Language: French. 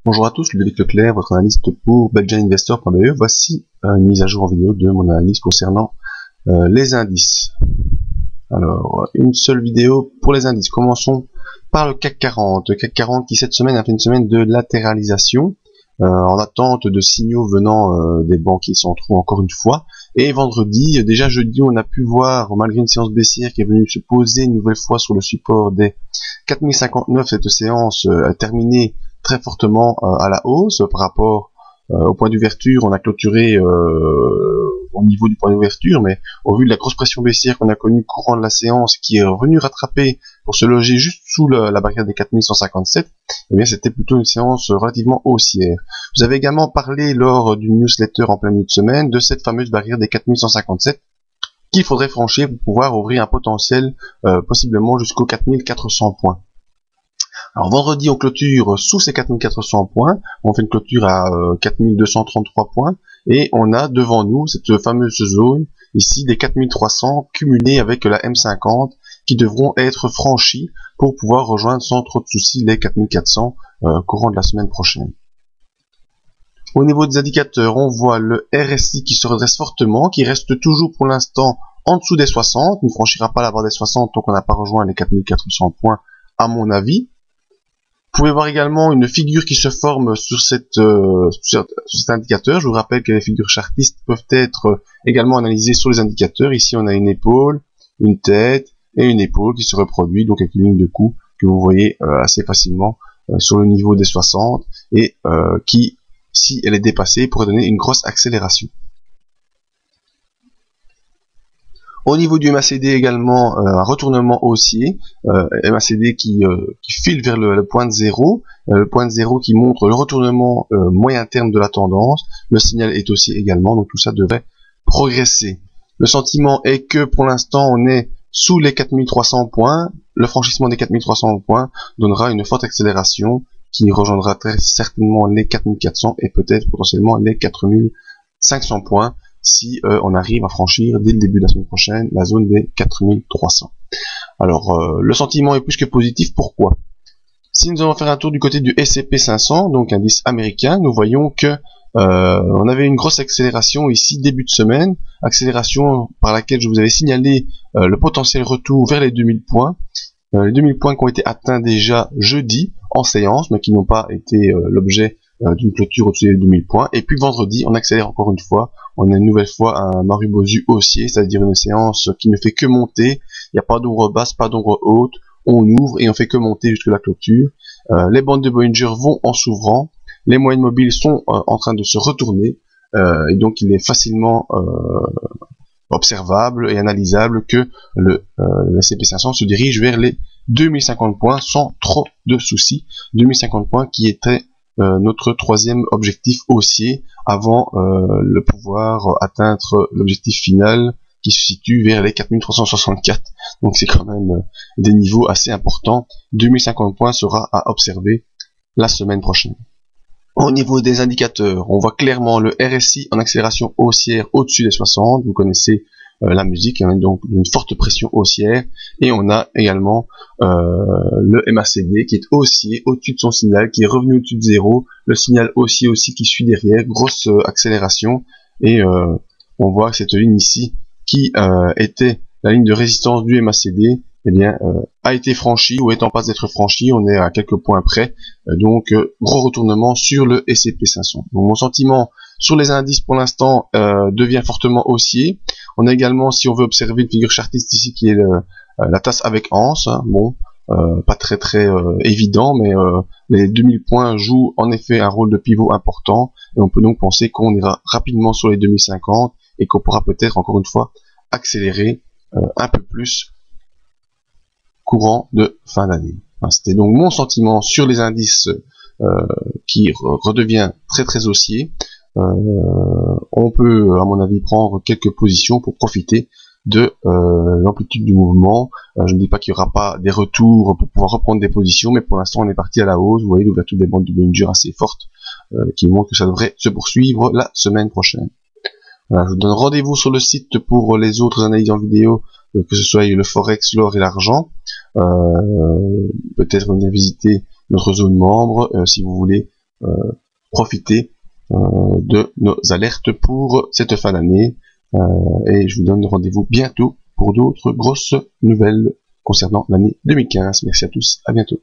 Bonjour à tous, Ludovic Leclerc, votre analyste pour belgianinvestor.be. Voici une mise à jour en vidéo de mon analyse concernant les indices. Alors, une seule vidéo pour les indices. Commençons par le CAC 40. Le CAC 40 qui cette semaine a fait une semaine de latéralisation en attente de signaux venant des banquiers centraux encore une fois. Et vendredi, déjà jeudi, on a pu voir, malgré une séance baissière qui est venue se poser une nouvelle fois sur le support des 4059, cette séance a terminé très fortement à la hausse par rapport au point d'ouverture. On a clôturé au niveau du point d'ouverture, mais au vu de la grosse pression baissière qu'on a connue courant de la séance, qui est revenue rattraper pour se loger juste sous la barrière des 4157, eh bien c'était plutôt une séance relativement haussière. Vous avez également parlé lors d'une newsletter en plein milieu de semaine de cette fameuse barrière des 4157 qu'il faudrait franchir pour pouvoir ouvrir un potentiel possiblement jusqu'aux 4400 points. Alors vendredi on clôture sous ces 4400 points, on fait une clôture à 4233 points et on a devant nous cette fameuse zone ici des 4300 cumulés avec la M50 qui devront être franchis pour pouvoir rejoindre sans trop de soucis les 4400 courant de la semaine prochaine. Au niveau des indicateurs, on voit le RSI qui se redresse fortement, qui reste toujours pour l'instant en dessous des 60, ne franchira pas la barre des 60 tant qu'on n'a pas rejoint les 4400 points à mon avis. Vous pouvez voir également une figure qui se forme sur cet indicateur. Je vous rappelle que les figures chartistes peuvent être également analysées sur les indicateurs. Ici, on a une épaule, une tête et une épaule qui se reproduit, donc avec une ligne de coup que vous voyez assez facilement sur le niveau des 60 et qui, si elle est dépassée, pourrait donner une grosse accélération. Au niveau du MACD également, un retournement haussier, MACD qui file vers le point de zéro, le point de zéro qui montre le retournement moyen terme de la tendance, le signal est haussier également, donc tout ça devrait progresser. Le sentiment est que pour l'instant on est sous les 4300 points, le franchissement des 4300 points donnera une forte accélération qui rejoindra très certainement les 4400 et peut-être potentiellement les 4500 points, si on arrive à franchir dès le début de la semaine prochaine la zone des 4300. Alors le sentiment est plus que positif. Pourquoi? Si nous allons faire un tour du côté du S&P 500, donc indice américain, nous voyons que on avait une grosse accélération ici début de semaine, accélération par laquelle je vous avais signalé le potentiel retour vers les 2000 points. Les 2000 points qui ont été atteints déjà jeudi en séance, mais qui n'ont pas été l'objet d'une clôture au-dessus des 2000 points. Et puis vendredi, on accélère encore une fois. On a une nouvelle fois un Marubozu haussier, c'est-à-dire une séance qui ne fait que monter. Il n'y a pas d'ombre basse, pas d'ombre haute. On ouvre et on fait que monter jusque la clôture. Les bandes de Bollinger vont en s'ouvrant. Les moyennes mobiles sont en train de se retourner. Et donc il est facilement observable et analysable que le S&P 500 se dirige vers les 2050 points sans trop de soucis. 2050 points qui était notre troisième objectif haussier avant le pouvoir atteindre l'objectif final qui se situe vers les 4364. Donc c'est quand même des niveaux assez importants. 2050 points sera à observer la semaine prochaine. Au niveau des indicateurs, on voit clairement le RSI en accélération haussière au-dessus des 60. Vous connaissez la musique, hein, donc une forte pression haussière. Et on a également le MACD qui est haussier au-dessus de son signal, qui est revenu au-dessus de zéro. Le signal haussier aussi qui suit derrière, grosse accélération. Et on voit que cette ligne ici, qui était la ligne de résistance du MACD, eh bien, a été franchi ou est en passe d'être franchi. On est à quelques points près, donc gros retournement sur le S&P 500. Donc mon sentiment sur les indices pour l'instant devient fortement haussier. On a également, si on veut observer une figure chartiste ici qui est la tasse avec anse, hein. Bon, pas très évident, mais les 2000 points jouent en effet un rôle de pivot important et on peut donc penser qu'on ira rapidement sur les 2050 et qu'on pourra peut-être encore une fois accélérer un peu plus courant de fin d'année. Enfin, c'était donc mon sentiment sur les indices qui redevient très haussier. On peut, à mon avis, prendre quelques positions pour profiter de l'amplitude du mouvement. Je ne dis pas qu'il n'y aura pas des retours pour pouvoir reprendre des positions, mais pour l'instant on est parti à la hausse. Vous voyez l'ouverture des bandes de Bollinger assez forte qui montre que ça devrait se poursuivre la semaine prochaine. Voilà, je vous donne rendez-vous sur le site pour les autres analyses en vidéo, que ce soit le forex, l'or et l'argent. Peut-être venir visiter notre zone membre si vous voulez profiter de nos alertes pour cette fin d'année. Et je vous donne rendez-vous bientôt pour d'autres grosses nouvelles concernant l'année 2015. Merci à tous, à bientôt.